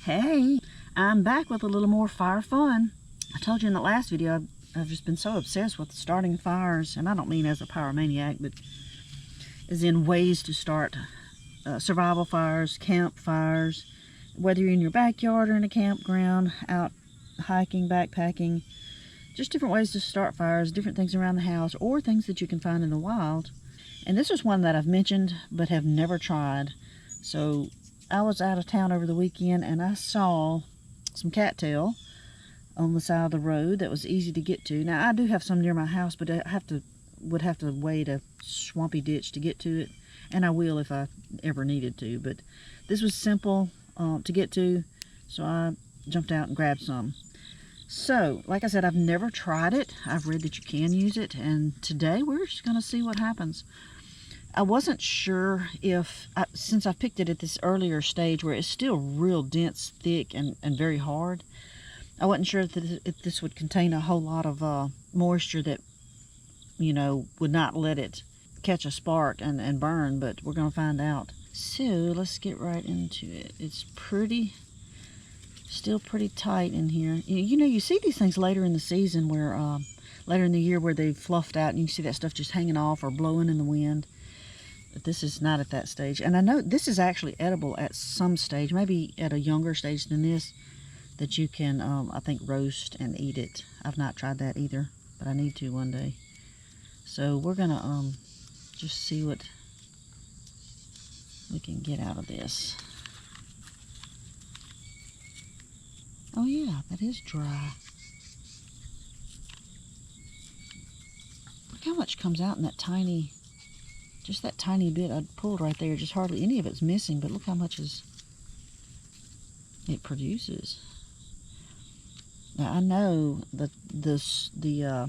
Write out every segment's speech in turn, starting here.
Hey, I'm back with a little more fire fun. I told you in the last video I've just been so obsessed with starting fires, and I don't mean as a pyromaniac, but as in ways to start survival fires, campfires, whether you're in your backyard or in a campground, out hiking, backpacking, just different ways to start fires, different things around the house, or things that you can find in the wild. And this is one that I've mentioned but have never tried. So I was out of town over the weekend and I saw some cattail on the side of the road that was easy to get to. Now I do have some near my house, but I would have to wade a swampy ditch to get to it, and I will if I ever needed to. But this was simple to get to, so I jumped out and grabbed some. So, like I said, I've never tried it. I've read that you can use it, and today we're just going to see what happens. I wasn't sure if, since I picked it at this earlier stage where it's still real dense, thick, and very hard, I wasn't sure if this would contain a whole lot of moisture that, you know, would not let it catch a spark and burn, but we're going to find out. So, let's get right into it. It's still pretty tight in here. You know, you see these things later in the season where, later in the year where they've fluffed out and you can see that stuff just hanging off or blowing in the wind. But this is not at that stage. And I know this is actually edible at some stage, maybe at a younger stage than this, that you can, I think, roast and eat it. I've not tried that either, but I need to one day. So we're going to just see what we can get out of this. Oh yeah, that is dry. Look how much comes out in that tiny, just that tiny bit I pulled right there. Just hardly any of it's missing, but look how much it produces. Now I know that the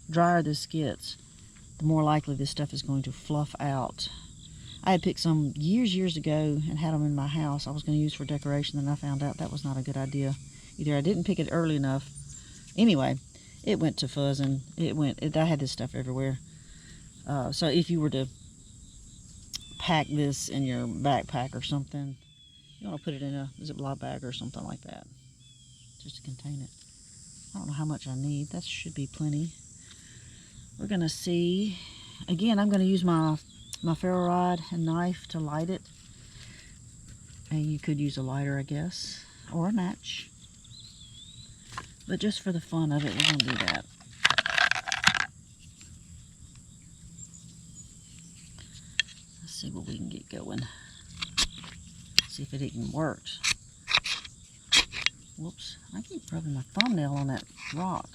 drier this gets, the more likely this stuff is going to fluff out. I had picked some years ago and had them in my house I was going to use for decoration, and I found out that was not a good idea. Either I didn't pick it early enough. Anyway, it went to fuzzing. I had this stuff everywhere. So if you were to pack this in your backpack or something, you want to put it in a Ziploc bag or something like that, just to contain it. I don't know how much I need. That should be plenty. We're going to see. Again, I'm going to use my ferro rod and knife to light it. And you could use a lighter, I guess, or a match. But just for the fun of it, we're going to do that. Let's see what we can get going. See if it even works. Whoops, I keep rubbing my thumbnail on that rock.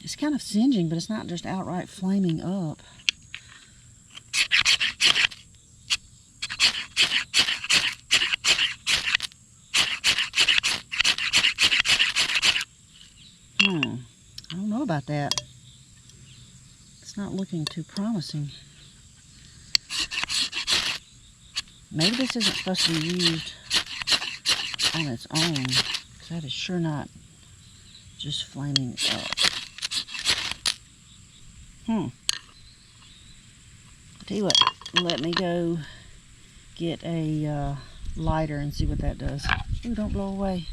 It's kind of singeing, but it's not just outright flaming up. I don't know about that. It's not looking too promising. Maybe this isn't supposed to be used on its own, because that is sure not just flaming up. Tell you what, let me go get a lighter and see what that does. Ooh, don't blow away.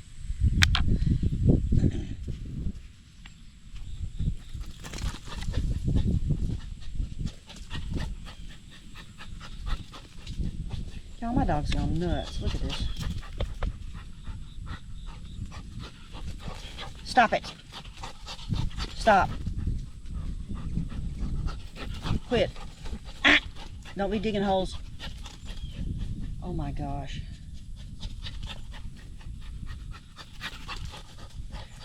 Y'all, my dog's gone nuts. Look at this. Stop it. Stop. Quit. Ah! Don't be digging holes. Oh my gosh.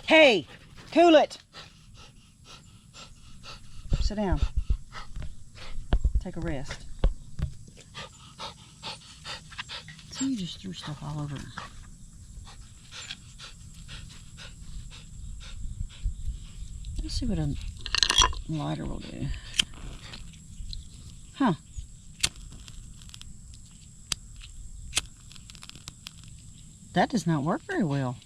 Hey, cool it. Sit down. Take a rest. See, you just threw stuff all over. Let's see what a lighter will do. Huh. That does not work very well.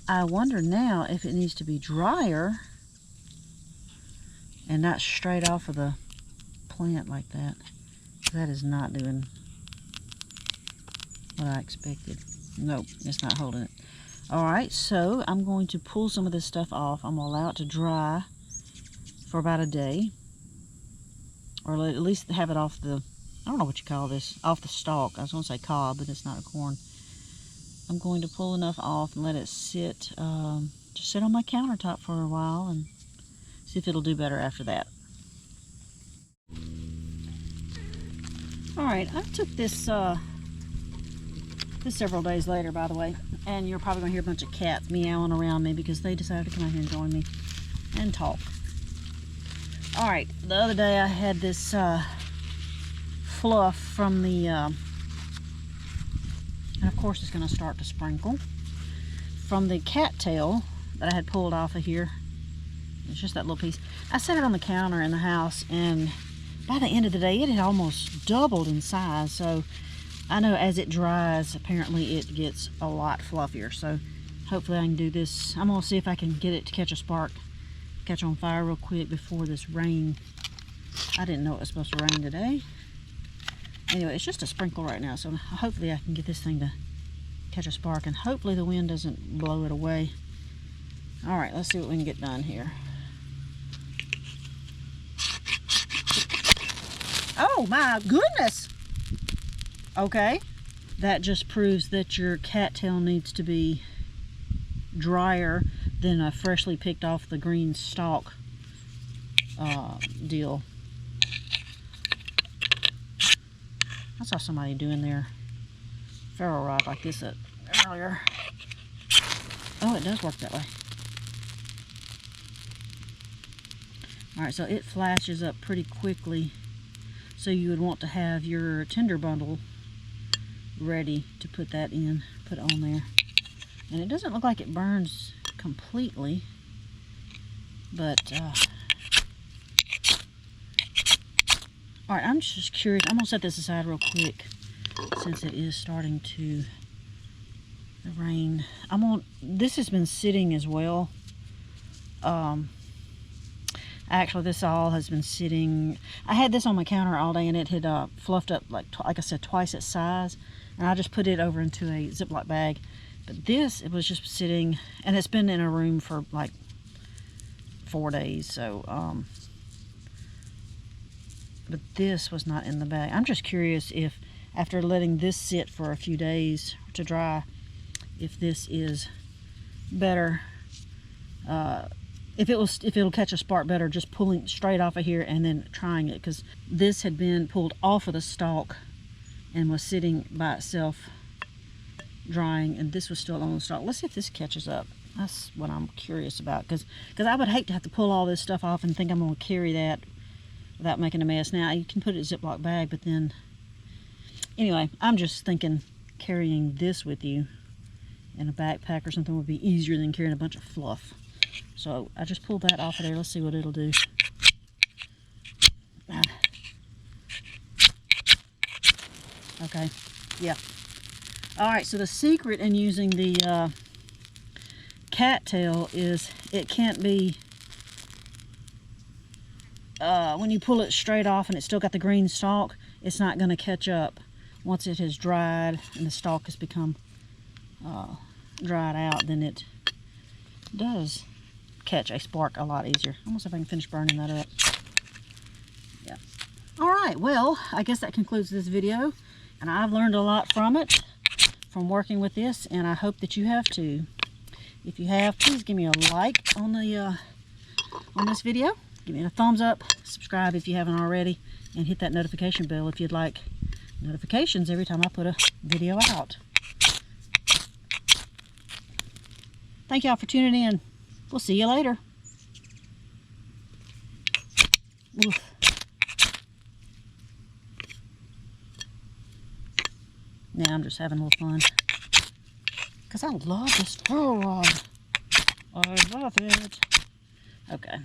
I wonder now if it needs to be drier and not straight off of the plant like that. That is not doing what I expected. Nope, it's not holding it. Alright, so I'm going to pull some of this stuff off. I'm going to allow it to dry for about a day. Or at least have it off the, I don't know what you call this, off the stalk. I was going to say cob, but it's not a corn. I'm going to pull enough off and let it sit, just sit on my countertop for a while and see if it'll do better after that. Alright, I took this, this several days later, by the way, and you're probably going to hear a bunch of cats meowing around me because they decided to come out here and join me and talk. Alright, the other day I had this fluff from the, and of course it's going to start to sprinkle, from the cattail that I had pulled off of here. It's just that little piece. I set it on the counter in the house, and by the end of the day it had almost doubled in size. So I know as it dries, apparently it gets a lot fluffier. So hopefully I can do this. I'm going to see if I can get it to catch a spark, catch on fire real quick before this rain. I didn't know it was supposed to rain today. Anyway, it's just a sprinkle right now, so hopefully I can get this thing to catch a spark, and hopefully the wind doesn't blow it away. Alright, let's see what we can get done here. Oh my goodness! Okay, that just proves that your cattail needs to be drier than a freshly picked off the green stalk deal. I saw somebody doing their ferro rod like this earlier. Oh, it does work that way. Alright, so it flashes up pretty quickly. So you would want to have your tinder bundle ready to put that in, put on there. And it doesn't look like it burns completely, but alright, I'm just curious. I'm gonna set this aside real quick since it is starting to rain. This has been sitting as well. Actually, this all has been sitting. I had this on my counter all day, and it had fluffed up, like I said, twice its size. And I just put it over into a Ziploc bag. But this, it was just sitting, and it's been in a room for like 4 days. So, but this was not in the bag. I'm just curious if, after letting this sit for a few days to dry, if this is better. If it'll catch a spark better just pulling straight off of here and then trying it, because this had been pulled off of the stalk and was sitting by itself drying, and this was still on the stalk. Let's see if this catches up. That's what I'm curious about, because I would hate to have to pull all this stuff off and think I'm going to carry that without making a mess. Now you can put it in a Ziploc bag, but then anyway, I'm just thinking carrying this with you in a backpack or something would be easier than carrying a bunch of fluff. So I just pulled that off of there. Let's see what it'll do. Okay, yeah. Alright, so the secret in using the cattail is it can't be, when you pull it straight off and it's still got the green stalk, it's not going to catch up once it has dried and the stalk has become dried out. Then it does catch a spark a lot easier. Almost see if I can finish burning that up. Yeah. Alright, well, I guess that concludes this video, and I've learned a lot from it, from working with this, and I hope that you have too. If you have, please give me a like on the on this video. Give me a thumbs up, subscribe if you haven't already, and hit that notification bell if you'd like notifications every time I put a video out. Thank y'all for tuning in. We'll see you later. Oof. Now I'm just having a little fun, because I love this ferro rod. I love it. Okay.